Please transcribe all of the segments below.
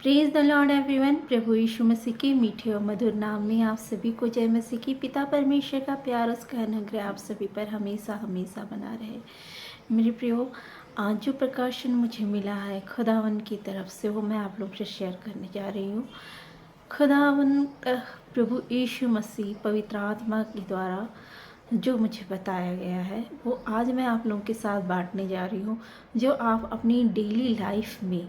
Praise the lord everyone. प्रभु यीशु मसीह के मीठे और मधुर नाम में आप सभी को जय मसीह की। पिता परमेश्वर का प्यार, उसका अनुग्रह आप सभी पर हमेशा हमेशा बना रहे। मेरे प्रियो, आज जो प्रकाशन मुझे मिला है खुदावन की तरफ से, वो मैं आप लोग से शेयर करने जा रही हूँ। खुदावन प्रभु यीशु मसीह पवित्र आत्मा के द्वारा जो मुझे बताया गया है, वो आज मैं आप लोगों के साथ बांटने जा रही हूँ। जो आप अपनी डेली लाइफ में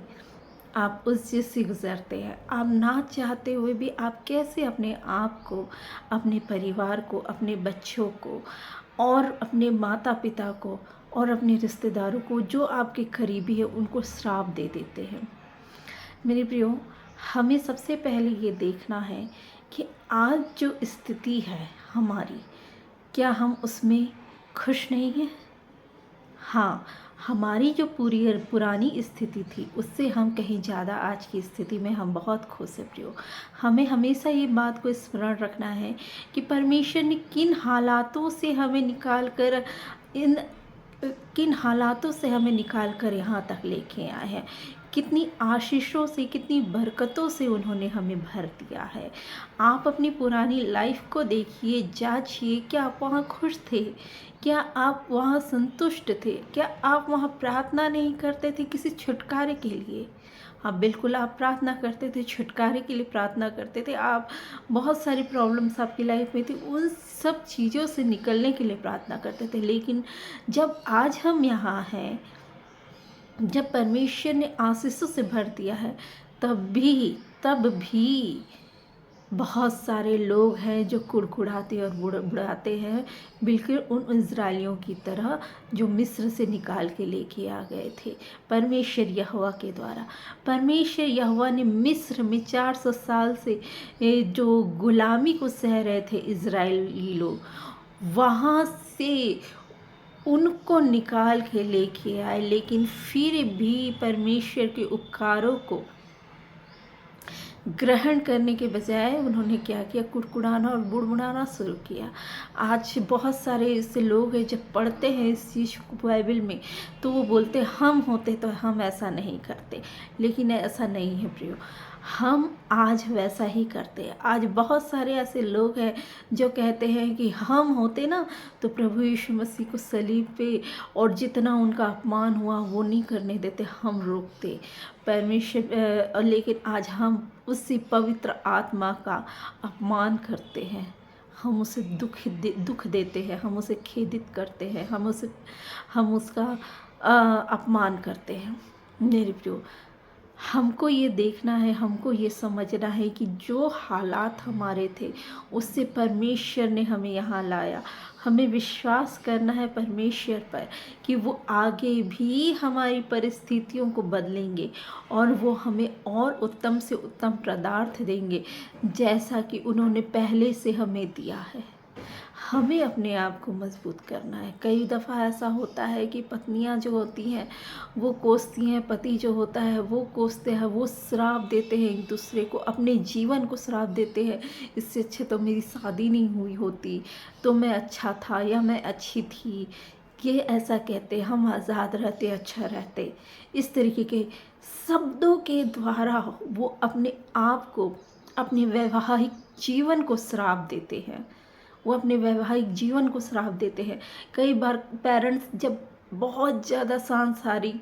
आप उस चीज़ से गुज़रते हैं, आप ना चाहते हुए भी आप कैसे अपने आप को, अपने परिवार को, अपने बच्चों को और अपने माता पिता को और अपने रिश्तेदारों को जो आपके करीबी है उनको श्राप दे देते हैं। मेरे प्रियो, हमें सबसे पहले ये देखना है कि आज जो स्थिति है हमारी, क्या हम उसमें खुश नहीं हैं? हाँ, हमारी जो पुरानी स्थिति थी उससे हम कहीं ज़्यादा आज की स्थिति में हम बहुत खुश हैं प्रियो। हमें हमेशा ये बात को स्मरण रखना है कि परमेश्वर ने किन हालातों से हमें निकाल कर किन हालातों से हमें निकाल कर यहाँ तक लेके आए हैं। कितनी आशीषों से, कितनी बरकतों से उन्होंने हमें भर दिया है। आप अपनी पुरानी लाइफ को देखिए, जांचिए, क्या आप वहाँ खुश थे? क्या आप वहाँ संतुष्ट थे? क्या आप वहाँ प्रार्थना नहीं करते थे किसी छुटकारे के लिए? हाँ, बिल्कुल आप प्रार्थना करते थे, छुटकारे के लिए प्रार्थना करते थे। आप बहुत सारी प्रॉब्लम्स आपकी लाइफ में थी, उन सब चीज़ों से निकलने के लिए प्रार्थना करते थे। लेकिन जब आज हम यहाँ हैं, जब परमेश्वर ने आशीषों से भर दिया है, तब भी बहुत सारे लोग हैं जो कुड़कुड़ाते और बुड़ाते हैं, बिल्कुल उन इज़राइलियों की तरह जो मिस्र से निकाल के लेके आ गए थे परमेश्वर यहोवा के द्वारा। परमेश्वर यहोवा ने मिस्र में 400 साल से जो गुलामी को सह रहे थे इज़राइली लोग, वहाँ से उनको निकाल के लेके आए। लेकिन फिर भी परमेश्वर के उपकारों को ग्रहण करने के बजाय उन्होंने क्या किया? कुड़कुड़ाना और बुड़बुड़ाना शुरू किया। आज बहुत सारे ऐसे लोग हैं जब पढ़ते हैं इस चीज़ को बाइबल में, तो वो बोलते हैं हम होते तो हम ऐसा नहीं करते। लेकिन ऐसा नहीं है प्रियो, हम आज वैसा ही करते हैं। आज बहुत सारे ऐसे लोग हैं जो कहते हैं कि हम होते ना तो प्रभु यीशु मसीह को सलीब पे और जितना उनका अपमान हुआ वो नहीं करने देते, हम रोकते परमेश्वर। लेकिन आज हम उसी पवित्र आत्मा का अपमान करते हैं, हम उसे दुख देते हैं, हम उसे खेदित करते हैं, हम उसका अपमान करते हैं। मेरे प्रियो, हमको ये देखना है, हमको ये समझना है कि जो हालात हमारे थे उससे परमेश्वर ने हमें यहाँ लाया। हमें विश्वास करना है परमेश्वर पर कि वो आगे भी हमारी परिस्थितियों को बदलेंगे और वो हमें और उत्तम से उत्तम पदार्थ देंगे, जैसा कि उन्होंने पहले से हमें दिया है। हमें अपने आप को मजबूत करना है। कई दफ़ा ऐसा होता है कि पत्नियां जो होती हैं वो कोसती हैं, पति जो होता है वो कोसते हैं, वो श्राप देते हैं एक दूसरे को, अपने जीवन को श्राप देते हैं। इससे अच्छे तो मेरी शादी नहीं हुई होती, तो मैं अच्छा था या मैं अच्छी थी। ये ऐसा कहते, हम आज़ाद रहते, अच्छा रहते। इस तरीके के शब्दों के द्वारा वो अपने आप को, अपने वैवाहिक जीवन को श्राप देते हैं। वो अपने वैवाहिक जीवन को श्राप देते हैं। कई बार पेरेंट्स जब बहुत ज़्यादा सांसारिक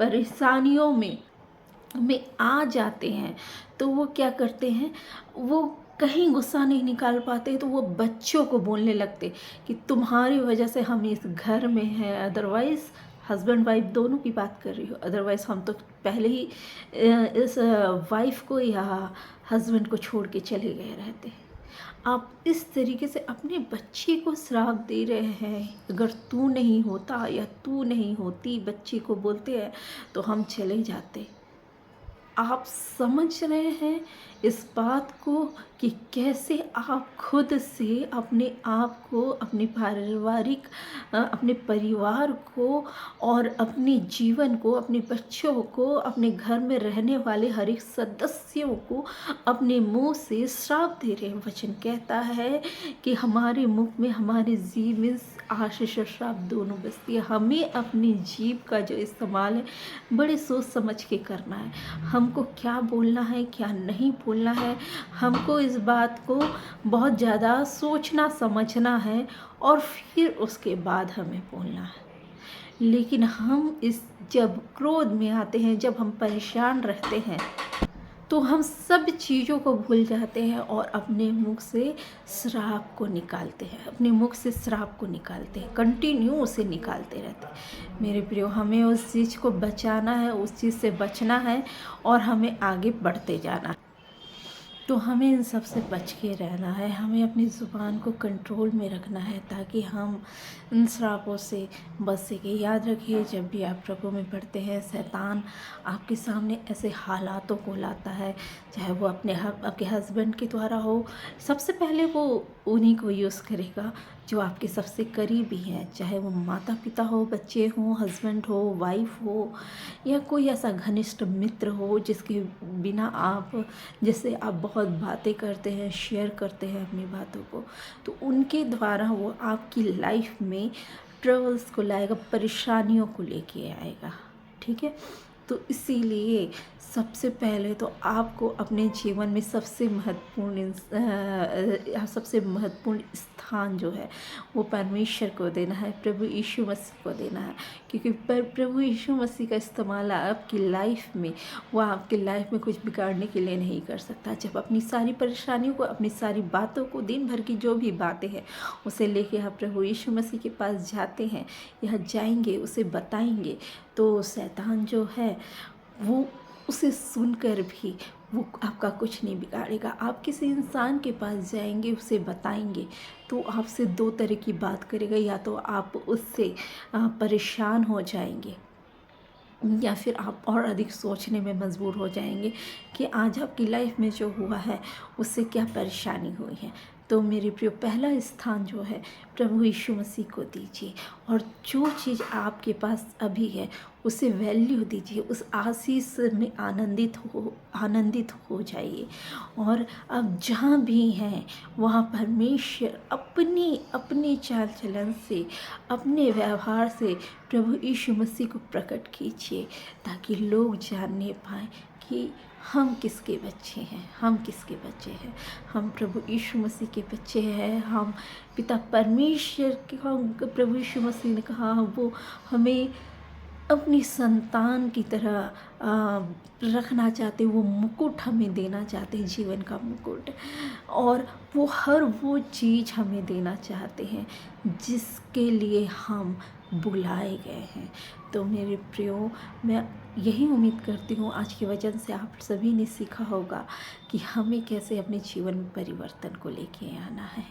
परेशानियों में आ जाते हैं तो वो क्या करते हैं, वो कहीं गुस्सा नहीं निकाल पाते तो वो बच्चों को बोलने लगते कि तुम्हारी वजह से हम इस घर में हैं। अदरवाइज़ हस्बैंड वाइफ दोनों की बात कर रही हो, अदरवाइज़ हम तो पहले ही इस वाइफ को या हस्बैंड को छोड़ के चले गए रहते। आप इस तरीके से अपने बच्चे को श्राप दे रहे हैं। अगर तू नहीं होता या तू नहीं होती, बच्चे को बोलते हैं, तो हम चले जाते। आप समझ रहे हैं इस बात को कि कैसे आप खुद से अपने आप को, अपने अपने परिवार को और अपने जीवन को, अपने बच्चों को, अपने घर में रहने वाले हर एक सदस्यों को अपने मुंह से श्राप दे रहे हैं। वचन कहता है कि हमारे मुख में, हमारे जीव में आशीष और श्राप दोनों बसती है। हमें अपनी जीभ का जो इस्तेमाल है बड़े सोच समझ के करना है। हमको क्या बोलना है क्या नहीं बोलना है, हमको इस बात को बहुत ज़्यादा सोचना समझना है और फिर उसके बाद हमें बोलना है। लेकिन हम इस जब क्रोध में आते हैं, जब हम परेशान रहते हैं, तो हम सब चीज़ों को भूल जाते हैं और अपने मुख से श्राप को निकालते हैं, अपने मुख से श्राप को निकालते हैं, कंटिन्यू उसे निकालते रहते हैं। मेरे प्रियो, हमें उस चीज़ को बचाना है, उस चीज़ से बचना है और हमें आगे बढ़ते जाना है। तो हमें इन सब से बच के रहना है, हमें अपनी ज़ुबान को कंट्रोल में रखना है ताकि हम इन श्रापों से बच सके। याद रखिए, जब भी आप ट्रकों में पड़ते हैं, शैतान आपके सामने ऐसे हालातों को लाता है, चाहे वो आपके हस्बैंड के द्वारा हो। सबसे पहले वो उन्हीं को यूज़ करेगा जो आपके सबसे करीबी हैं, चाहे वो माता पिता हो, बच्चे हों, हस्बैंड हो, वाइफ हो, या कोई ऐसा घनिष्ठ मित्र हो जिसके बिना आप जिससे आप बहुत बातें करते हैं, शेयर करते हैं अपनी बातों को। तो उनके द्वारा वो आपकी लाइफ में ट्रबल्स को लाएगा, परेशानियों को लेके आएगा। ठीक है, तो इसीलिए सबसे पहले तो आपको अपने जीवन में सबसे महत्वपूर्ण स्थान जो है वो परमेश्वर को देना है, प्रभु यीशु मसीह को देना है। क्योंकि प्रभु यीशु मसीह का इस्तेमाल आपकी लाइफ में, वो आपकी लाइफ में कुछ बिगाड़ने के लिए नहीं कर सकता। जब अपनी सारी परेशानियों को, अपनी सारी बातों को, दिन भर की जो भी बातें हैं उसे लेके आप प्रभु यीशु मसीह के पास जाते हैं या जाएंगे, उसे बताएंगे, तो शैतान जो है वो उसे सुनकर भी वो आपका कुछ नहीं बिगाड़ेगा। आप किसी इंसान के पास जाएंगे, उसे बताएंगे, तो आपसे दो तरह की बात करेगा। या तो आप उससे परेशान हो जाएंगे या फिर आप और अधिक सोचने में मजबूर हो जाएंगे कि आज आपकी लाइफ में जो हुआ है उससे क्या परेशानी हुई है। तो मेरे प्रिय, पहला स्थान जो है प्रभु यीशु मसीह को दीजिए और जो चीज़ आपके पास अभी है उसे वैल्यू दीजिए, उस आशीष में आनंदित हो जाइए। और अब जहाँ भी हैं वहाँ परमेश्वर अपनी चाल चलन से, अपने व्यवहार से प्रभु यीशु मसीह को प्रकट कीजिए ताकि लोग जानने पाएँ कि हम किसके बच्चे हैं, हम किसके बच्चे हैं। हम प्रभु यीशु मसीह के बच्चे हैं। हम पिता परमेश्वर के, प्रभु यीशु मसीह ने कहा वो हमें अपनी संतान की तरह रखना चाहते, वो मुकुट हमें देना चाहते हैं, जीवन का मुकुट, और वो चीज़ हमें देना चाहते हैं जिसके लिए हम बुलाए गए हैं। तो मेरे प्रियो, मैं यही उम्मीद करती हूँ आज के वचन से आप सभी ने सीखा होगा कि हमें कैसे अपने जीवन में परिवर्तन को लेके आना है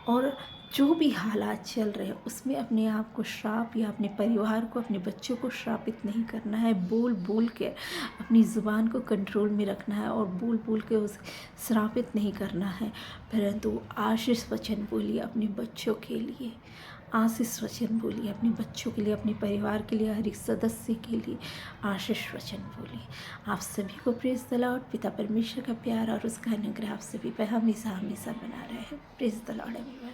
और जो भी हालात चल रहे हैं उसमें अपने आप को श्राप या अपने परिवार को, अपने बच्चों को श्रापित नहीं करना है। बोल बोल के अपनी ज़ुबान को कंट्रोल में रखना है और बोल बोल के उसे श्रापित नहीं करना है, परंतु आशीष वचन बोलिए अपने बच्चों के लिए। आशीष वचन बोलिए अपने बच्चों के लिए, अपने परिवार के लिए, हर एक सदस्य के लिए आशीष वचन बोलिए। आप सभी को प्रेज़ द लॉर्ड। पिता परमेश्वर का प्यार और उसका अनुग्रह आप सभी पर हमेशा हमेशा बना रहे। Praise the lord everyone.